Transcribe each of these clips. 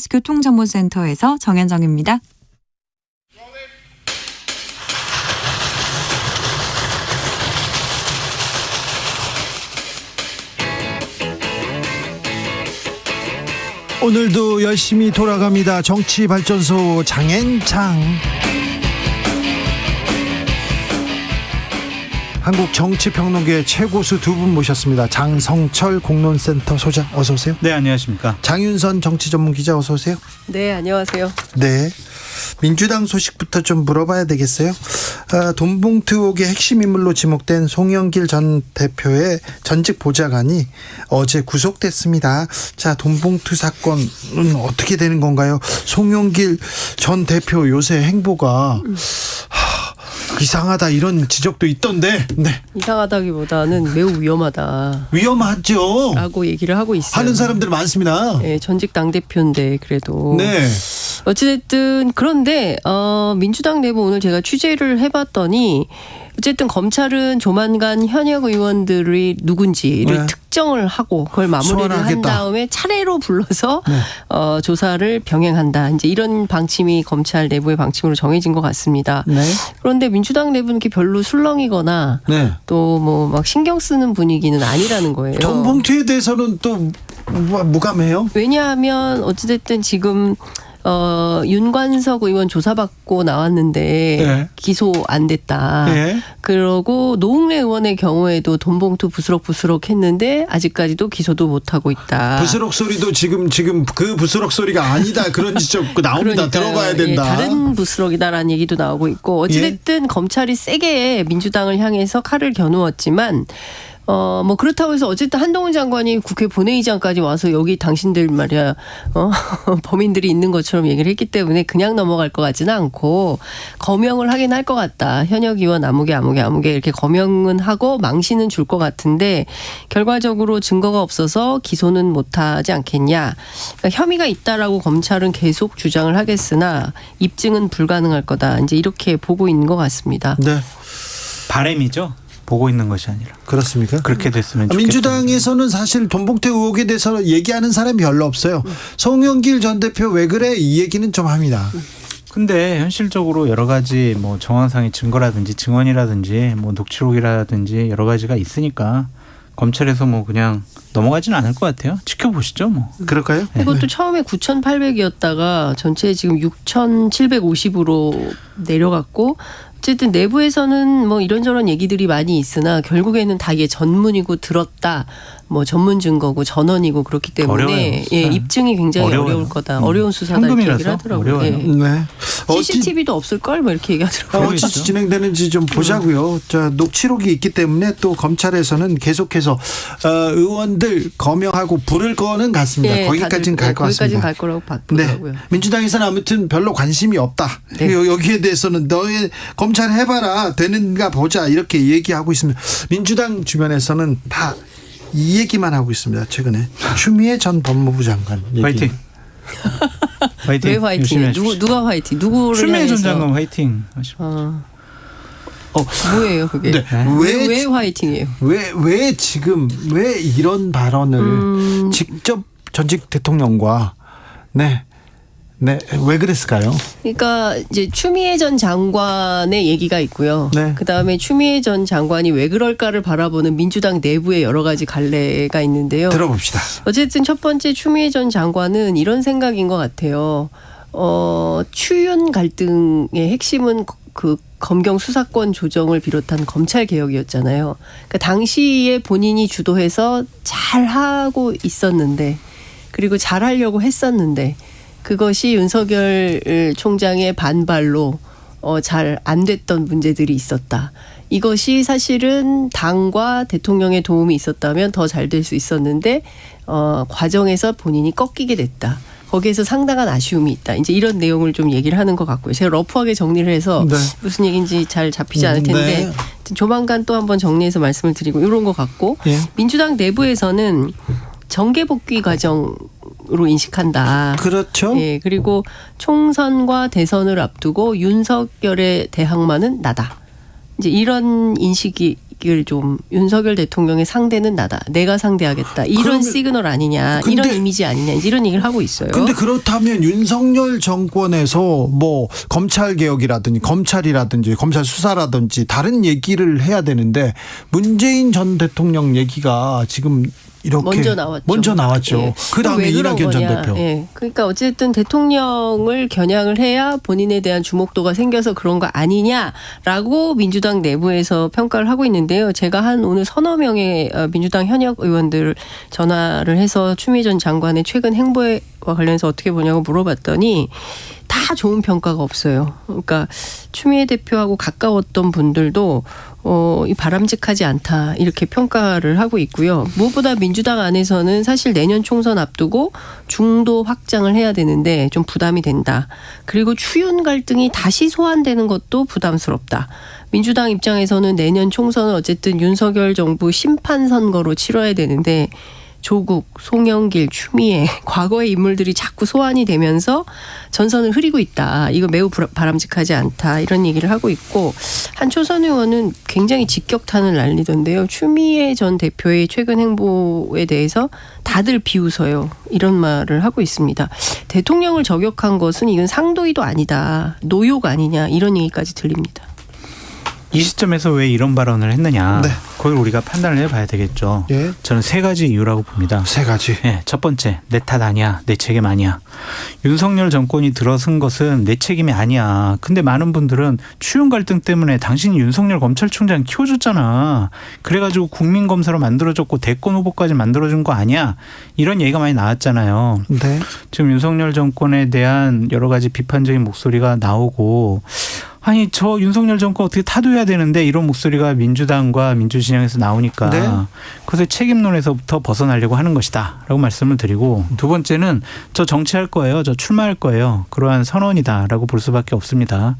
교통정보센터에서 정현정입니다. 오늘도 열심히 돌아갑니다. 정치발전소 장앤장. 한국 정치평론계 최고수 두 분 모셨습니다. 장성철 공론센터 소장 어서 오세요. 네, 안녕하십니까. 장윤선 정치전문기자 어서 오세요. 네, 안녕하세요. 네. 민주당 소식부터 좀 물어봐야 되겠어요. 돈봉투 의혹의 핵심 인물로 지목된 송영길 전 대표의 전직 보좌관이 어제 구속됐습니다. 자, 돈봉투 사건은 어떻게 되는 건가요? 송영길 전 대표 요새 행보가 이상하다 이런 지적도 있던데. 네. 이상하다기보다는 매우 위험하다. 위험하죠. 라고 얘기를 하고 있어요. 하는 사람들 많습니다. 네, 전직 당대표인데 그래도. 네. 어찌됐든 그런데 민주당 내부 오늘 제가 취재를 해봤더니 어쨌든 검찰은 조만간 현역 의원들이 누군지를 네. 특정을 하고 그걸 마무리를 소환하겠다. 한 다음에 차례로 불러서 네. 조사를 병행한다. 이제 이런 방침이 검찰 내부의 방침으로 정해진 것 같습니다. 네. 그런데 민주당 내부는 이렇게 별로 술렁이거나 네. 또 뭐 막 신경 쓰는 분위기는 아니라는 거예요. 돈봉투에 대해서는 또 무감해요? 왜냐하면 어찌됐든 지금 윤관석 의원 조사받고 나왔는데 네. 기소 안 됐다. 네. 그러고 노웅래 의원의 경우에도 돈봉투 부스럭부스럭 했는데 아직까지도 기소도 못하고 있다. 부스럭 소리도 지금 그 부스럭 소리가 아니다 그런 지적 나옵니다. 그러니까요. 들어봐야 된다. 예, 다른 부스럭이다라는 얘기도 나오고 있고 어찌됐든 검찰이 세게 민주당을 향해서 칼을 겨누었지만 뭐 그렇다고 해서 어쨌든 한동훈 장관이 국회 본회의장까지 와서 여기 당신들 말이야 범인들이 있는 것처럼 얘기를 했기 때문에 그냥 넘어갈 것 같지는 않고 거명을 하긴 할 것 같다. 현역 의원 아무개 이렇게 거명은 하고 망신은 줄 것 같은데 결과적으로 증거가 없어서 기소는 못하지 않겠냐. 그러니까 혐의가 있다라고 검찰은 계속 주장을 하겠으나 입증은 불가능할 거다. 이제 이렇게 보고 있는 것 같습니다. 네. 바람이죠. 보고 있는 것이 아니라. 그렇습니까? 그렇게 됐으면 좋겠다. 민주당에서는 사실 돈봉투 의혹에 대해서 얘기하는 사람이 별로 없어요. 송영길 전 대표 왜 그래? 이 얘기는 좀 합니다. 근데 현실적으로 여러 가지 뭐 정황상의 증거라든지 증언이라든지 뭐 녹취록이라든지 여러 가지가 있으니까 검찰에서 뭐 그냥 넘어가지는 않을 것 같아요. 지켜보시죠, 뭐. 그럴까요? 이것도 처음에 9,800이었다가 전체 지금 6,750으로 내려갔고 어쨌든 내부에서는 뭐 이런저런 얘기들이 많이 있으나 결국에는 다 이게 전문이고 들었다. 뭐 전문 증거고 전원이고 그렇기 때문에 어려워요. 예, 입증이 굉장히 어려울 거다. 어려운 수사다 이렇게 얘기를 하더라고요. 어려워요. 예. 네. CCTV도 없을 걸 뭐 이렇게 얘기하더라고요. 어찌 진행되는지 좀 보자고요. 자, 녹취록이 있기 때문에 또 검찰에서는 계속해서 의원들 거명하고 부를 거는 같습니다. 예, 거기까지는 갈 것 거기까지는 같습니다. 갈 거라고 네. 보더라고요. 민주당에서는 아무튼 별로 관심이 없다. 네. 여기에 대해서는 너희 검찰 해봐라 되는가 보자 이렇게 얘기하고 있습니다. 민주당 주변에서는 다 이 얘기만 하고 있습니다. 최근에 추미애 전 법무부 장관 얘기. 화이팅. 화이팅. 왜 화이팅? 누가 화이팅? 누구를 추미애 전 향해서? 장관 화이팅. 뭐예요 그게? 네. 왜 화이팅이에요? 왜 지금 왜 이런 발언을 직접 전직 대통령과 왜 그랬을까요? 그러니까 이제 추미애 전 장관의 얘기가 있고요. 네. 그다음에 추미애 전 장관이 왜 그럴까를 바라보는 민주당 내부의 여러 가지 갈래가 있는데요. 들어봅시다. 어쨌든 첫 번째 추미애 전 장관은 이런 생각인 것 같아요. 추윤 갈등의 핵심은 그 검경 수사권 조정을 비롯한 검찰 개혁이었잖아요. 그러니까 당시에 본인이 주도해서 잘 하고 있었는데 그리고 잘하려고 했었는데 그것이 윤석열 총장의 반발로 잘 안 됐던 문제들이 있었다. 이것이 사실은 당과 대통령의 도움이 있었다면 더 잘 될 수 있었는데 과정에서 본인이 꺾이게 됐다. 거기에서 상당한 아쉬움이 있다. 이제 이런 내용을 좀 얘기를 하는 것 같고요. 제가 러프하게 정리를 해서 네. 무슨 얘기인지 잘 잡히지 않을 텐데 조만간 또 한번 정리해서 말씀을 드리고 이런 것 같고 예. 민주당 내부에서는 정계복귀 과정으로 인식한다. 그렇죠. 예, 그리고 총선과 대선을 앞두고 윤석열의 대항마는 나다. 이제 이런 인식이 이익을 좀 윤석열 대통령의 상대는 나다. 내가 상대하겠다. 이런 그러면- 시그널 아니냐. 근데- 이런 이미지 아니냐. 이런 얘기를 하고 있어요. 근데 그렇다면 윤석열 정권에서 뭐 검찰 개혁이라든지 검찰이라든지 검찰 수사라든지 다른 얘기를 해야 되는데 문재인 전 대통령 얘기가 지금 이렇게 먼저 나왔죠. 예. 그다음에 왜 그런 이낙연 전 거냐. 대표. 예. 그러니까 어쨌든 대통령을 겨냥을 해야 본인에 대한 주목도가 생겨서 그런 거 아니냐라고 민주당 내부에서 평가를 하고 있는데요. 제가 한 오늘 서너 명의 민주당 현역 의원들 전화를 해서 추미애 전 장관의 최근 행보와 관련해서 어떻게 보냐고 물어봤더니 다 좋은 평가가 없어요. 그러니까 추미애 대표하고 가까웠던 분들도 이 바람직하지 않다 이렇게 평가를 하고 있고요. 무엇보다 민주당 안에서는 사실 내년 총선 앞두고 중도 확장을 해야 되는데 좀 부담이 된다. 그리고 추윤 갈등이 다시 소환되는 것도 부담스럽다. 민주당 입장에서는 내년 총선은 어쨌든 윤석열 정부 심판 선거로 치러야 되는데 조국, 송영길, 추미애 과거의 인물들이 자꾸 소환이 되면서 전선을 흐리고 있다. 이거 매우 바람직하지 않다. 이런 얘기를 하고 있고 한 초선 의원은 굉장히 직격탄을 날리던데요. 추미애 전 대표의 최근 행보에 대해서 다들 비웃어요. 이런 말을 하고 있습니다. 대통령을 저격한 것은 이건 상도의도 아니다. 노욕 아니냐 이런 얘기까지 들립니다. 이 시점에서 왜 이런 발언을 했느냐. 네. 그걸 우리가 판단을 해봐야 되겠죠. 예. 저는 세 가지 이유라고 봅니다. 세 가지. 네, 첫 번째, 내 탓 아니야. 내 책임 아니야. 윤석열 정권이 들어선 것은 내 책임이 아니야. 근데 많은 분들은 추윤 갈등 때문에 당신이 윤석열 검찰총장 키워줬잖아. 그래가지고 국민검사로 만들어줬고 대권 후보까지 만들어준 거 아니야. 이런 얘기가 많이 나왔잖아요. 네. 지금 윤석열 정권에 대한 여러 가지 비판적인 목소리가 나오고 아니 저 윤석열 정권 어떻게 타도해야 되는데 이런 목소리가 민주당과 민주진영에서 나오니까 네. 그래서 책임론에서부터 벗어나려고 하는 것이다 라고 말씀을 드리고 두 번째는 저 정치할 거예요. 저 출마할 거예요. 그러한 선언이다라고 볼 수밖에 없습니다.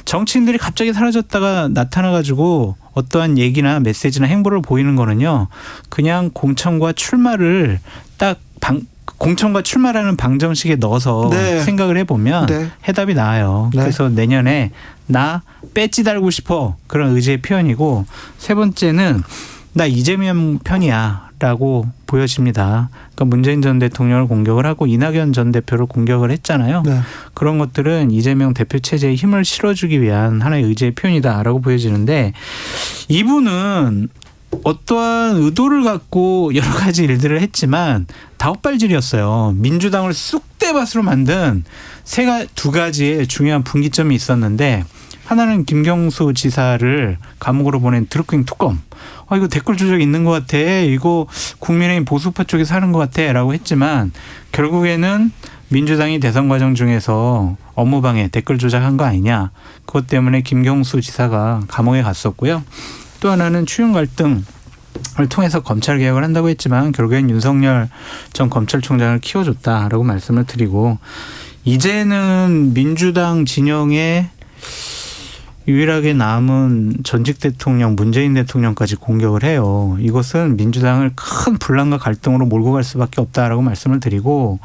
정치인들이 갑자기 사라졌다가 나타나가지고 어떠한 얘기나 메시지나 행보를 보이는 거는요. 그냥 공천과 출마를 딱 공천과 출마라는 방정식에 넣어서 네. 생각을 해보면 네. 해답이 나와요. 네. 그래서 내년에 나 배지 달고 싶어 그런 의지의 표현이고 세 번째는 나 이재명 편이야 라고 보여집니다. 그러니까 문재인 전 대통령을 공격을 하고 이낙연 전 대표를 공격을 했잖아요. 네. 그런 것들은 이재명 대표 체제에 힘을 실어주기 위한 하나의 의지의 표현이다라고 보여지는데 이분은 어떠한 의도를 갖고 여러 가지 일들을 했지만 다헛발질이었어요. 민주당을 쑥대밭으로 만든 두 가지의 중요한 분기점이 있었는데 하나는 김경수 지사를 감옥으로 보낸 드루킹 특검. 이거 댓글 조작이 있는 것 같아. 이거 국민의힘 보수파 쪽에서 하는 것 같아. 라고 했지만 결국에는 민주당이 대선 과정 중에서 업무방해 댓글 조작한 거 아니냐. 그것 때문에 김경수 지사가 감옥에 갔었고요. 또 하나는 추윤 갈등을 통해서 검찰 개혁을 한다고 했지만 결국엔 윤석열 전 검찰총장을 키워줬다라고 말씀을 드리고 이제는 민주당 진영에 유일하게 남은 전직 대통령 문재인 대통령까지 공격을 해요. 이것은 민주당을 큰 분란과 갈등으로 몰고 갈 수밖에 없다라고 말씀을 드리고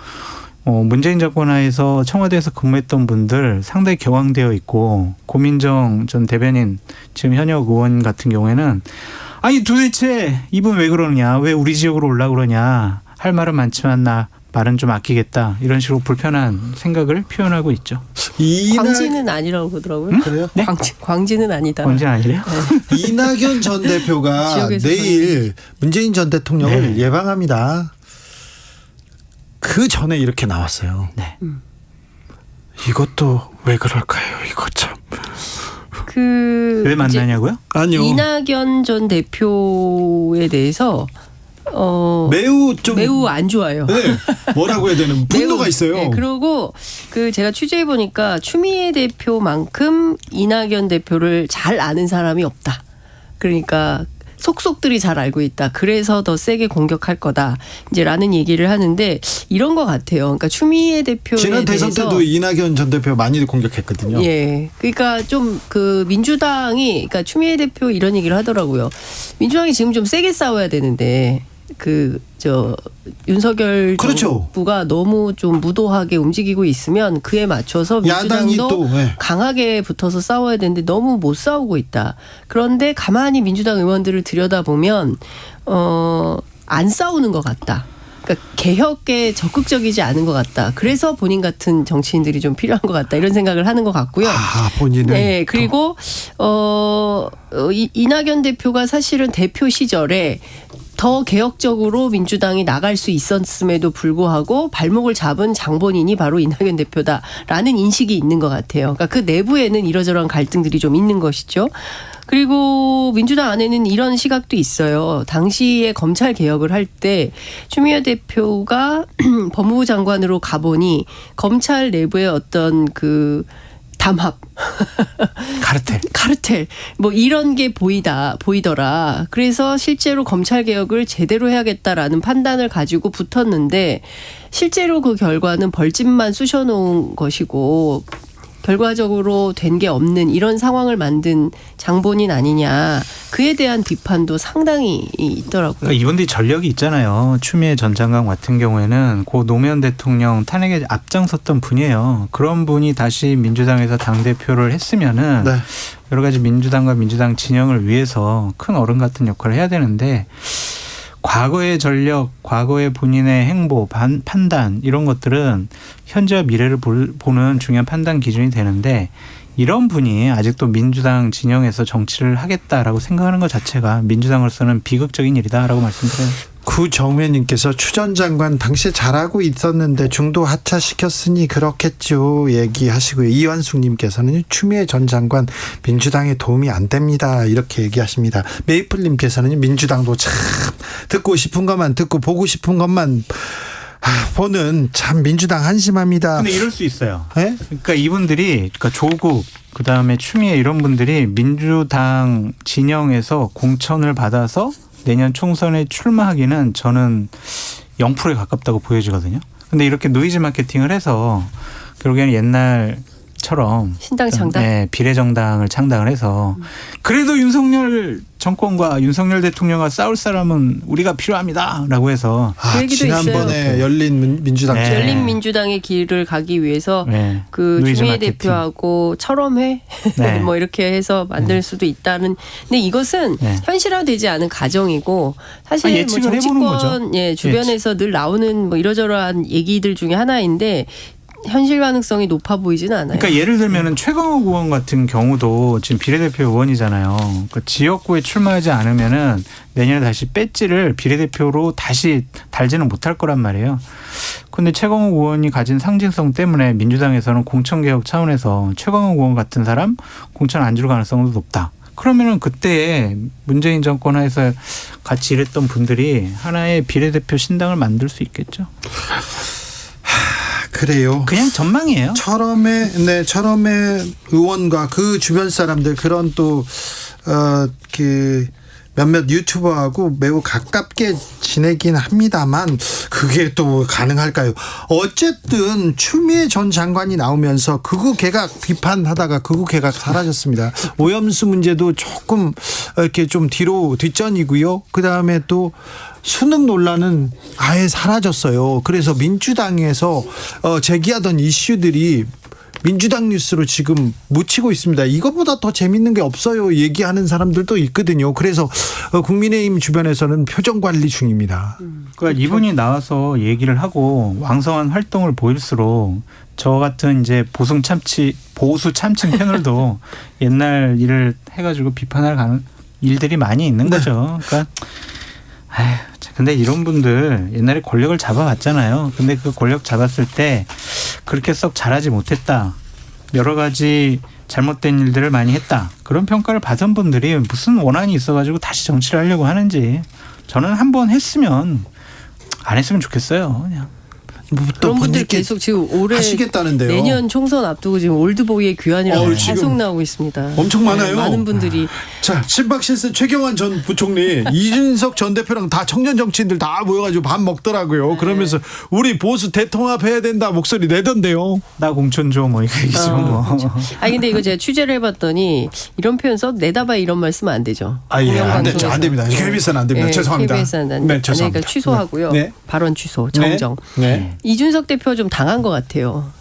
문재인 정권 하에서 청와대에서 근무했던 분들 상당히 격앙되어 있고 고민정 전 대변인 지금 현역 의원 같은 경우에는 아니 도대체 이분 왜 그러느냐 왜 우리 지역으로 올라 그러냐 할 말은 많지만 나 말은 좀 아끼겠다 이런 식으로 불편한 생각을 표현하고 있죠. 광진은 아니라고 그러더라고요. 그래요? 네? 광진은 아니다. 광진 아니래요? 이낙연 전 대표가 지역에서 내일 문재인 전 대통령을 네. 예방합니다. 그 전에 이렇게 나왔어요. 네. 이것도 왜 그럴까요? 이거 참. 왜 만나냐고요? 아니요. 이낙연 전 대표에 대해서 매우 안 좋아요. 네. 뭐라고 해야 되는 분노가 매우, 있어요. 네, 그리고 제가 취재해 보니까 추미애 대표만큼 이낙연 대표를 잘 아는 사람이 없다. 그러니까 속속들이 잘 알고 있다. 그래서 더 세게 공격할 거다. 이제라는 얘기를 하는데 이런 것 같아요. 그러니까 추미애 대표에 지난 대선 대해서 때도 이낙연 전 대표 많이 공격했거든요. 예. 그러니까 좀 민주당이 그러니까 추미애 대표 이런 얘기를 하더라고요. 민주당이 지금 좀 세게 싸워야 되는데 윤석열 그렇죠. 정부가 너무 좀 무도하게 움직이고 있으면 그에 맞춰서 야당이 민주당도 또 강하게 붙어서 싸워야 되는데 너무 못 싸우고 있다. 그런데 가만히 민주당 의원들을 들여다보면 안 싸우는 것 같다. 그러니까 개혁에 적극적이지 않은 것 같다. 그래서 본인 같은 정치인들이 좀 필요한 것 같다. 이런 생각을 하는 것 같고요. 본인은. 네, 그리고 이낙연 대표가 사실은 대표 시절에 더 개혁적으로 민주당이 나갈 수 있었음에도 불구하고 발목을 잡은 장본인이 바로 이낙연 대표다라는 인식이 있는 것 같아요. 그러니까 그 내부에는 이러저러한 갈등들이 좀 있는 것이죠. 그리고 민주당 안에는 이런 시각도 있어요. 당시에 검찰 개혁을 할 때 추미애 대표가 법무부 장관으로 가보니 검찰 내부의 어떤 담합, 카르텔 뭐 이런 게 보이더라. 그래서 실제로 검찰 개혁을 제대로 해야겠다라는 판단을 가지고 붙었는데 실제로 그 결과는 벌집만 쑤셔놓은 것이고 결과적으로 된 게 없는 이런 상황을 만든 장본인 아니냐. 그에 대한 비판도 상당히 있더라고요. 그러니까 이분들이 전력이 있잖아요. 추미애 전 장관 같은 경우에는 고 노무현 대통령 탄핵에 앞장섰던 분이에요. 그런 분이 다시 민주당에서 당대표를 했으면은 네. 여러 가지 민주당과 민주당 진영을 위해서 큰 어른 같은 역할을 해야 되는데 과거의 전력, 과거의 본인의 행보, 판단 이런 것들은 현재와 미래를 보는 중요한 판단 기준이 되는데 이런 분이 아직도 민주당 진영에서 정치를 하겠다라고 생각하는 것 자체가 민주당으로서는 비극적인 일이다라고 말씀드려요. 구정회님께서 추 전 장관 당시에 잘하고 있었는데 중도 하차시켰으니 그렇겠죠 얘기하시고요. 이완숙님께서는 추미애 전 장관 민주당에 도움이 안 됩니다 이렇게 얘기하십니다. 메이플님께서는 민주당도 참 듣고 싶은 것만 듣고 보고 싶은 것만 보는 참 민주당 한심합니다. 근데 이럴 수 있어요. 네? 그러니까 이분들이 그러니까 조국 그다음에 추미애 이런 분들이 민주당 진영에서 공천을 받아서 내년 총선에 출마하기는 저는 0%에 가깝다고 보여지거든요. 근데 이렇게 노이즈 마케팅을 해서 결국에는 옛날처럼 신당 창당? 네, 비례정당을 창당을 해서 그래도 윤석열 정권과 윤석열 대통령과 싸울 사람은 우리가 필요합니다라고 해서 그 얘기도 지난번에 있어요. 열린 민주당 네. 열린민주당의 길을 가기 위해서 네. 그 노이즈 추미애 마케팅. 대표하고 철험회 네. 뭐 이렇게 해서 만들 수도 있다는. 근데 이것은 네. 현실화되지 않은 가정이고 사실 뭐 예측을 해보는 정치권 거죠. 주변에서 늘 나오는 뭐 이러저러한 얘기들 중에 하나인데 현실 가능성이 높아 보이지는 않아요. 그러니까 예를 들면은 최강욱 의원 같은 경우도 지금 비례대표 의원이잖아요. 그러니까 지역구에 출마하지 않으면은 내년에 다시 배지를 비례대표로 다시 달지는 못할 거란 말이에요. 그런데 최강욱 의원이 가진 상징성 때문에 민주당에서는 공천개혁 차원에서 최강욱 의원 같은 사람 공천 안 줄 가능성도 높다. 그러면은 그때 문재인 정권 하에서 같이 일했던 분들이 하나의 비례대표 신당을 만들 수 있겠죠. 그래요. 그냥 전망이에요. 철험의 의원과 그 주변 사람들 그런 또 몇몇 유튜버하고 매우 가깝게 지내긴 합니다만 그게 또 가능할까요? 어쨌든 추미애 전 장관이 나오면서 극우 개각 비판하다가 극우 개각 사라졌습니다. 오염수 문제도 조금 이렇게 좀 뒷전이고요. 그다음에 또 수능 논란은 아예 사라졌어요. 그래서 민주당에서 제기하던 이슈들이 민주당 뉴스로 지금 묻히고 있습니다. 이것보다 더 재밌는 게 없어요. 얘기하는 사람들도 있거든요. 그래서 국민의힘 주변에서는 표정 관리 중입니다. 그러니까 이분이 나와서 얘기를 하고 왕성한 활동을 보일수록 저 같은 이제 보수 참칭 패널도 옛날 일을 해가지고 비판할 가는 일들이 많이 있는 거죠. 그러니까 근데 이런 분들 옛날에 권력을 잡아봤잖아요. 근데 그 권력 잡았을 때 그렇게 썩 잘하지 못했다. 여러 가지 잘못된 일들을 많이 했다. 그런 평가를 받은 분들이 무슨 원한이 있어가지고 다시 정치를 하려고 하는지 저는 한번 했으면 안 했으면 좋겠어요. 그냥. 또 그런 분들 본인께 계속 지금 올해 하시겠다는데요. 내년 총선 앞두고 지금 올드보이의 귀환이라고 지금 계속 나오고 있습니다. 엄청 많아요. 많은 분들이 자, 친박실세 최경환 전 부총리, 이준석 전 대표랑 다 청년 정치인들 다 모여가지고 밥 먹더라고요. 그러면서 우리 보수 대통합해야 된다 목소리 내던데요. 나 공천 줘 뭐 이거 얘기죠 뭐. 아니 근데 이거 제가 취재를 해봤더니 이런 표현 써 내다봐 이런 말씀 안 되죠. 예, 안 되죠. 공영방송에서. 안 됩니다. KBS는 안 됩니다. 죄송합니다. KBS는 안 네, 네, 죄송합니다. 그러니까 취소하고요. 네. 발언 취소, 정정. 네. 이준석 대표 좀 당한 것 같아요.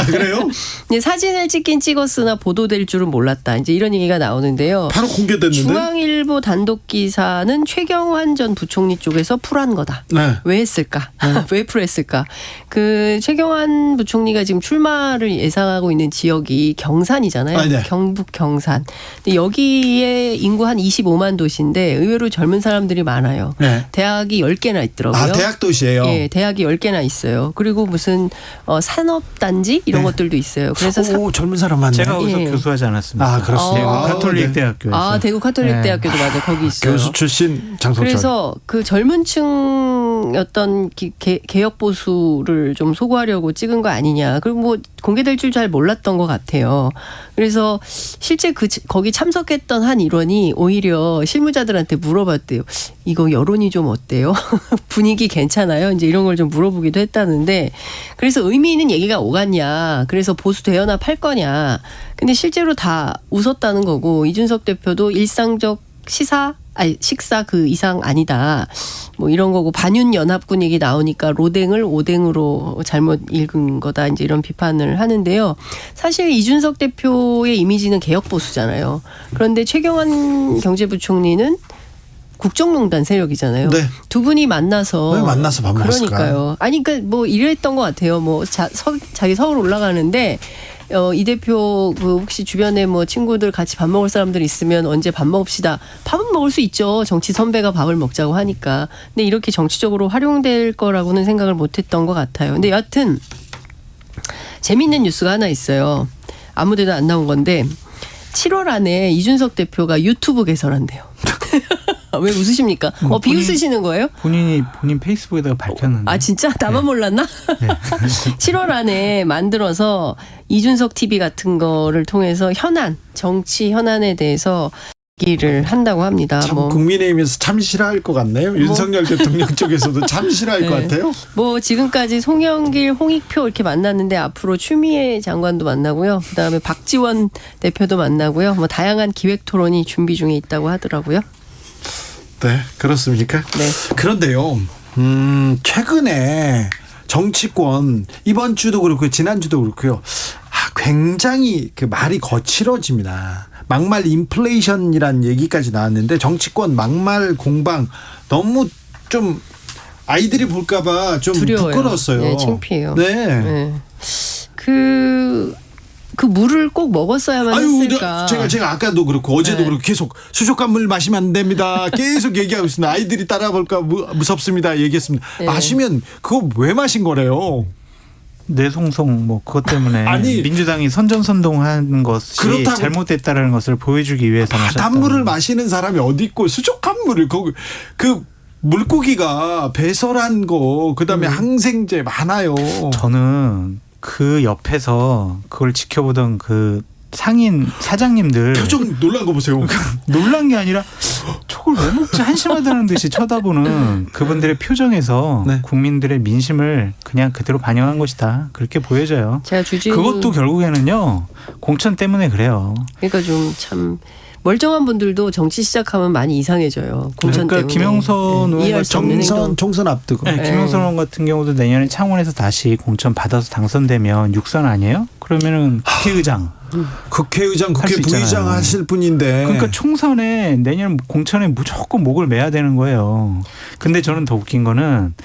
그래요? 이제 사진을 찍긴 찍었으나 보도될 줄은 몰랐다. 이제 이런 얘기가 나오는데요. 바로 공개됐는데. 중앙일보 단독 기사는 최경환 전 부총리 쪽에서 풀한 거다. 네. 왜 했을까? 왜 풀했을까? 그 최경환 부총리가 지금 출마를 예상하고 있는 지역이 경산이잖아요. 네. 경북 경산. 근데 여기에 인구 한 25만 도시인데 의외로 젊은 사람들이 많아요. 네. 대학이 10개나 있더라고요. 대학 도시예요. 예, 대학이 10개나 있어요. 그리고 무슨 산업단지 이런 네. 것들도 있어요. 그래서 젊은 사람 많네. 제가 거기서 예. 교수하지 않았습니다. 그렇습니다. 대구 카톨릭 네. 대학교에서. 대구 카톨릭 네. 대학교도 맞아 거기 있어요. 교수 출신 장성철. 그래서 그 젊은층 어떤 개혁 보수를 좀 소구하려고 찍은 거 아니냐. 그리고 뭐 공개될 줄 잘 몰랐던 것 같아요. 그래서 실제 거기 참석했던 한 일원이 오히려 실무자들한테 물어봤대요. 이거 여론이 좀 어때요? 분위기 괜찮아요? 이제 이런 걸 좀 물어보기도 했다는데 그래서 의미 있는 얘기가 오갔냐. 그래서 보수 대연합 할 거냐. 근데 실제로 다 웃었다는 거고 이준석 대표도 일상적 식사 그 이상 아니다. 뭐 이런 거고 반윤 연합군 얘기 나오니까 로댕을 오뎅으로 잘못 읽은 거다. 이제 이런 비판을 하는데요. 사실 이준석 대표의 이미지는 개혁 보수잖아요. 그런데 최경환 경제부총리는 국정농단 세력이잖아요. 네. 두 분이 만나서 왜 만나서 밥 먹었을까요? 그러니까요. 아니 그러니까 뭐 이랬던 것 같아요. 뭐 자기 서울 올라가는데 이 대표 그 혹시 주변에 뭐 친구들 같이 밥 먹을 사람들 있으면 언제 밥 먹읍시다. 밥은 먹을 수 있죠. 정치 선배가 밥을 먹자고 하니까. 근데 이렇게 정치적으로 활용될 거라고는 생각을 못했던 것 같아요. 근데 여하튼 재미있는 뉴스가 하나 있어요. 아무데도 안 나온 건데 7월 안에 이준석 대표가 유튜브 개설한대요. 왜 웃으십니까? 비웃으시는 거예요? 본인 페이스북에다가 밝혔는데. 진짜? 나만 몰랐나? 7월 안에 만들어서 이준석 TV 같은 거를 통해서 정치 현안에 대해서 얘기를 한다고 합니다. 참 국민의힘에서 참 싫어할 것 같네요. 윤석열 대통령 쪽에서도 참 싫어할 것 같아요. 뭐 지금까지 송영길, 홍익표 이렇게 만났는데 앞으로 추미애 장관도 만나고요. 그다음에 박지원 대표도 만나고요. 뭐 다양한 기획 토론이 준비 중에 있다고 하더라고요. 네, 그렇습니까? 네. 그런데요, 최근에 정치권 이번 주도 그렇고 지난주도 그렇고요. 굉장히 그 말이 거칠어집니다. 막말 인플레이션이란 얘기까지 나왔는데 정치권 막말 공방 너무 좀 아이들이 볼까봐 좀 두려워요. 부끄러웠어요. 네, 창피해요. 네. 그 물을 꼭 먹었어야만 했을까. 제가 아까도 그렇고 어제도 그렇고 계속 수족관 물 마시면 안 됩니다. 계속 얘기하고 있습니다. 아이들이 따라볼까 무섭습니다. 얘기했습니다. 네. 마시면 그거 왜 마신 거래요? 뇌송송 뭐 그것 때문에 아니, 민주당이 선전선동한 것이 잘못됐다라는 것을 보여주기 위해서 마셨다. 바닷물을 마시는 사람이 어디 있고 수족관 물을 그 물고기가 배설한 거 그다음에 항생제 많아요. 저는 그 옆에서 그걸 지켜보던 그 상인 사장님들 표정 놀란 거 보세요. 놀란 게 아니라 저걸 왜 먹지 한심하다는 듯이 쳐다보는 그분들의 표정에서 네. 국민들의 민심을 그냥 그대로 반영한 것이다. 그렇게 보여져요. 제가 그것도 결국에는요. 공천 때문에 그래요. 그러니까 좀 참 멀쩡한 분들도 정치 시작하면 많이 이상해져요. 공천 그러니까 때문에. 김영선 의원과 총선 앞두고. 네, 김영선 의원 같은 경우도 내년에 창원에서 다시 공천 받아서 당선되면 6선 아니에요? 그러면은 국회의장. 국회의장, 할수 국회 부의장 있잖아요. 하실 분인데. 그러니까 총선에 내년 공천에 무조건 목을 매야 되는 거예요. 근데 저는 더 웃긴 거는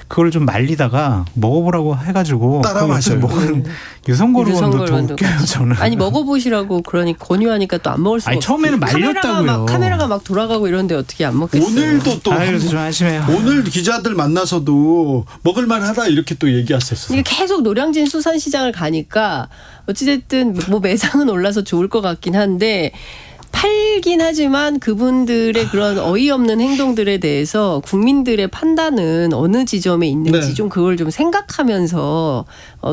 그걸 좀 말리다가 먹어보라고 해가지고 따라 마셔요. 먹은 유성걸 의원도 더 웃겨요. 저는. 아니 먹어보시라고 그러니 권유하니까 또 안 먹을 수가 없어요. 처음에는 말렸다고요. 카메라가 막 돌아가고 이러는데 어떻게 안 먹겠어요. 오늘도 또 그래서 좀 한심해요. 오늘 기자들 만나서도 먹을만하다 이렇게 또 얘기하셨어요. 이게 계속 노량진 수산시장을 가니까 어찌됐든 뭐 매상은 올라서 좋을 것 같긴 한데 팔긴 하지만 그분들의 그런 어이없는 행동들에 대해서 국민들의 판단은 어느 지점에 있는지 네. 좀 그걸 좀 생각하면서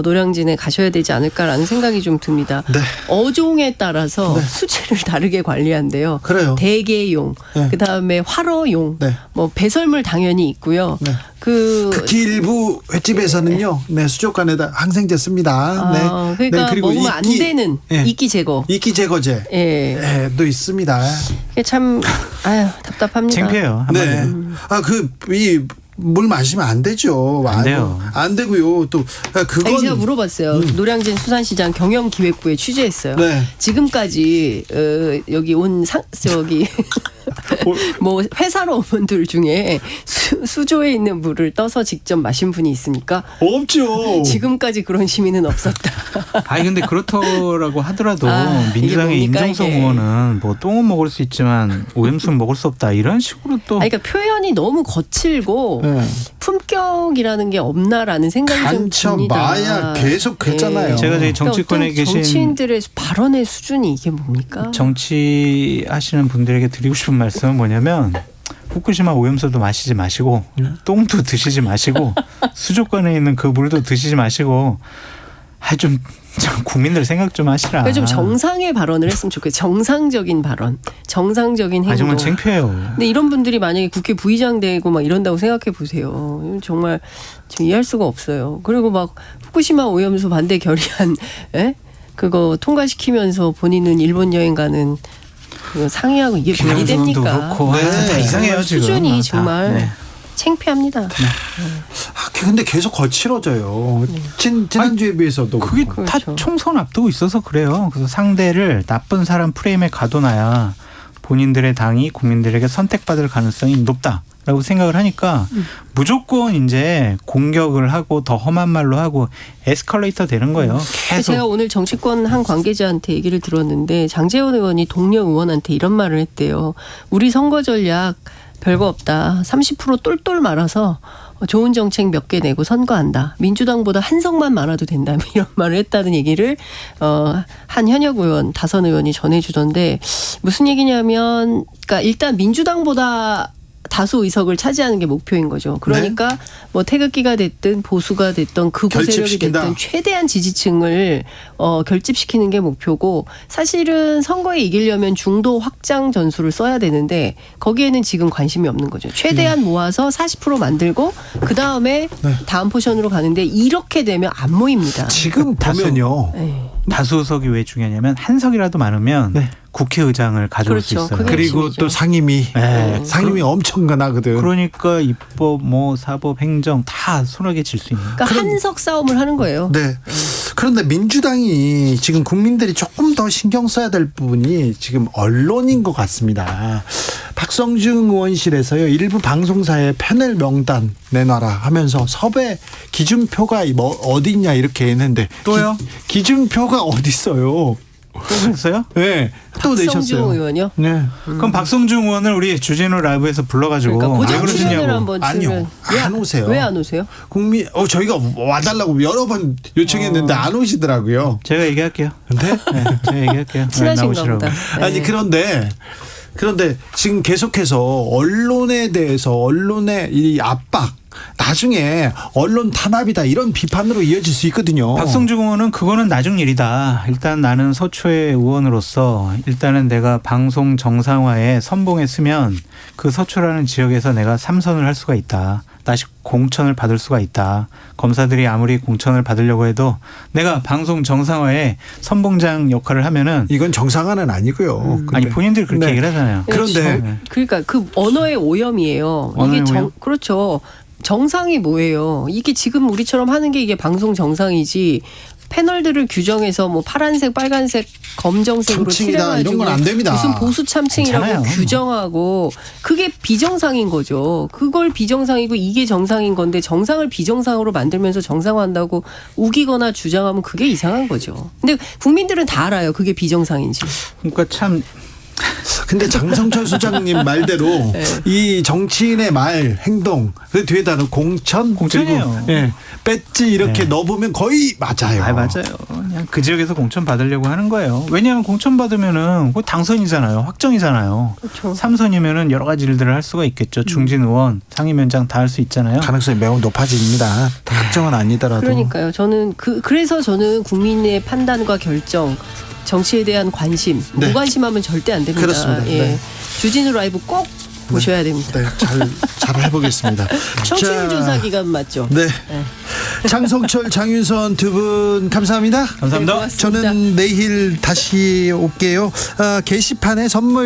노량진에 가셔야 되지 않을까라는 생각이 좀 듭니다. 네. 어종에 따라서 수질을 다르게 관리한대요. 그래요. 대게용, 네. 그다음에 활어용, 네. 뭐 배설물 당연히 있고요. 네. 그 특히 일부 횟집에서는요, 네, 수족관에다 항생제 씁니다. 네. 그러니까 네, 그리고 먹으면 안 되는 예. 이끼 제거. 이끼 제거제. 예. 네, 또 있습니다. 이게 참 아유 답답합니다. 창피해요. 네. 한마디로. 물 마시면 안 되죠. 안 돼요. 안 되고요. 또 그건 아니, 제가 물어봤어요. 노량진 수산시장 경영기획부에 취재했어요. 네. 지금까지 여기 온 저기 뭐 회사로 온 분들 중에 수조에 있는 물을 떠서 직접 마신 분이 있습니까? 없죠. 지금까지 그런 시민은 없었다. 아니 근데 그렇더라고 하더라도 이게 민주당의 뭡니까, 임정석 이게. 의원은 뭐 똥은 먹을 수 있지만 오염수는 먹을 수 없다 이런 식으로 또 그러니까 표현이 너무 거칠고 네. 품격이라는 게 없나라는 생각이 좀 간첩, 듭니다. 마약 계속 그랬잖아요. 제가 저희 정치권에 그러니까 어떤 계신 정치인들의 발언의 수준이 이게 뭡니까? 정치하시는 분들에게 드리고 싶은 말씀은 뭐냐면 후쿠시마 오염수도 마시지 마시고 똥도 드시지 마시고 수족관에 있는 그 물도 드시지 마시고 좀 국민들 생각 좀 하시라. 그러니까 좀 정상의 발언을 했으면 좋겠어요. 정상적인 발언, 정상적인 행동. 정말 창피해요. 근데 이런 분들이 만약에 국회 부의장 되고 막 이런다고 생각해 보세요. 정말 좀 이해할 수가 없어요. 그리고 막 후쿠시마 오염수 반대 결의안 그거 통과시키면서 본인은 일본 여행 가는 그 상의하고 이게 말이 김영선도 됩니까? 그렇고 하여튼 다 이상해요 지금. 수준이 다. 정말 네. 창피합니다. 근데 계속 거칠어져요. 지난주에 비해서도. 그게 그렇고. 다 그렇죠. 총선 앞두고 있어서 그래요. 그래서 상대를 나쁜 사람 프레임에 가둬놔야 본인들의 당이 국민들에게 선택받을 가능성이 높다라고 생각을 하니까 무조건 이제 공격을 하고 더 험한 말로 하고 에스컬레이터 되는 거예요. 계속. 제가 오늘 정치권 한 관계자한테 얘기를 들었는데 장제원 의원이 동료 의원한테 이런 말을 했대요. 우리 선거 전략 별거 없다. 30% 똘똘 말아서 좋은 정책 몇 개 내고 선거한다. 민주당보다 한 석만 많아도 된다. 이런 말을 했다는 얘기를 한 현역 의원, 다선 의원이 전해주던데 무슨 얘기냐면 그러니까 일단 민주당보다 다수 의석을 차지하는 게 목표인 거죠. 그러니까 뭐 태극기가 됐든 보수가 됐든 극우 세력이 결집시킨다. 됐든 최대한 지지층을 결집시키는 게 목표고 사실은 선거에 이기려면 중도 확장 전술을 써야 되는데 거기에는 지금 관심이 없는 거죠. 최대한 모아서 40% 만들고 그다음에 다음 포션으로 가는데 이렇게 되면 안 모입니다. 지금 다수- 보면요. 네. 다수석이 왜 중요하냐면 한 석이라도 많으면 네. 국회의장을 가져올 수 그렇죠. 있어요. 그게 그리고 핵심이죠. 또 상임위. 네. 상임위 엄청나거든. 그러니까 입법, 뭐 사법, 행정 다 손아귀에 질 수 있는. 그러니까 한석 싸움을 하는 거예요. 네. 그런데 민주당이 지금 국민들이 조금 더 신경 써야 될 부분이 지금 언론인 것 같습니다. 박성중 의원실에서요 일부 방송사에 패널 명단 내놔라 하면서 섭외 기준표가 뭐 어디 있냐 이렇게 했는데 또요? 기준표가 어디 있어요? 또 했어요? 네. 또 박성중 내셨어요. 의원이요? 네. 그럼 박성중 의원을 우리 주진우 라이브에서 불러가지고 그러니까 왜 고정 출연을 그러시냐고. 한번 아니요. 출연. 안 오세요. 왜 안 오세요? 국민 저희가 와달라고 여러 번 요청했는데 안 오시더라고요. 제가 얘기할게요. 근데 네, 제가 얘기할게요. 친하신가 나오시라고. 보다. 아니 그런데 지금 계속해서 언론에 대해서 언론의 이 압박 나중에 언론 탄압이다 이런 비판으로 이어질 수 있거든요. 박성중 의원은 그거는 나중 일이다. 일단 나는 서초의 의원으로서 일단은 내가 방송 정상화에 선봉했으면 그 서초라는 지역에서 내가 3선을 할 수가 있다. 다시 공천을 받을 수가 있다. 검사들이 아무리 공천을 받으려고 해도 내가 방송 정상화에 선봉장 역할을 하면은 이건 정상화는 아니고요. 근데 아니 본인들이 그렇게 네. 얘기를 하잖아요. 그런데 네. 그러니까 그 언어의 오염이에요. 언어의 이게 오염? 그렇죠. 정상이 뭐예요? 이게 지금 우리처럼 하는 게 이게 방송 정상이지. 패널들을 규정해서 뭐 파란색, 빨간색, 검정색으로 참칭이다, 칠해가지고 이런 건안 됩니다. 무슨 보수 참칭이라고 괜찮아요. 규정하고 그게 비정상인 거죠. 그걸 비정상이고 이게 정상인 건데 정상을 비정상으로 만들면서 정상화한다고 우기거나 주장하면 그게 이상한 거죠. 근데 국민들은 다 알아요. 그게 비정상인지. 그러니까 참 근데 장성철 소장님 말대로 네. 이 정치인의 말, 행동 그 뒤에다가 공천이에요. 그리고 예, 배지 이렇게 넣어보면 거의 맞아요. 맞아요. 그냥 그 지역에서 공천 받으려고 하는 거예요. 왜냐하면 공천 받으면은 그 당선이잖아요. 확정이잖아요. 그렇죠. 3선이면은 여러 가지 일들을 할 수가 있겠죠. 중진 의원, 상임위원장 다 할 수 있잖아요. 가능성이 매우 높아집니다. 확정은 아니더라도. 그러니까요. 저는 그래서 저는 국민의 판단과 결정, 정치에 대한 관심, 네. 무관심하면 절대 안 됩니다. 그렇습니다. 예. 네. 주진우 라이브 꼭 보셔야 됩니다. 네, 잘 해보겠습니다. 청취율 자, 조사 기간 맞죠? 네. 네. 장성철, 장윤선 두 분 감사합니다. 감사합니다. 네, 고맙습니다. 저는 내일 다시 올게요. 게시판에 선물